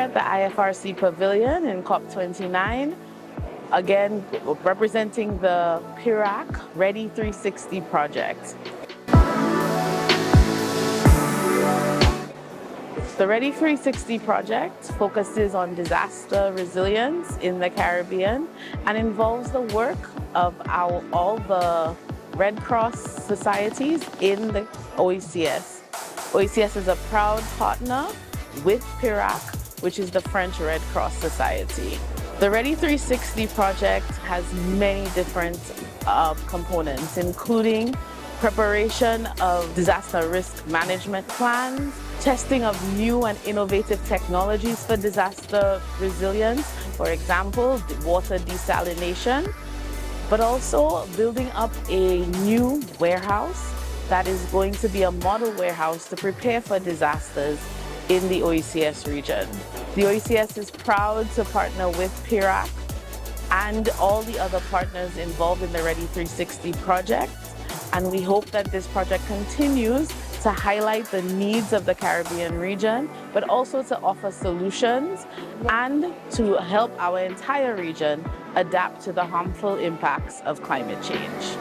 at the IFRC Pavilion in COP29, again representing the PIRAC Ready 360 project. The Ready 360 project focuses on disaster resilience in the Caribbean and involves the work of all the Red Cross societies in the OECS. OECS is a proud partner with PIRAC, which is the French Red Cross Society. The Ready 360 project has many different components, including preparation of disaster risk management plans, testing of new and innovative technologies for disaster resilience, for example, water desalination, but also building up a new warehouse that is going to be a model warehouse to prepare for disasters in the OECS region. The OECS is proud to partner with PIRAC and all the other partners involved in the Ready 360 project, and we hope that this project continues to highlight the needs of the Caribbean region, but also to offer solutions and to help our entire region adapt to the harmful impacts of climate change.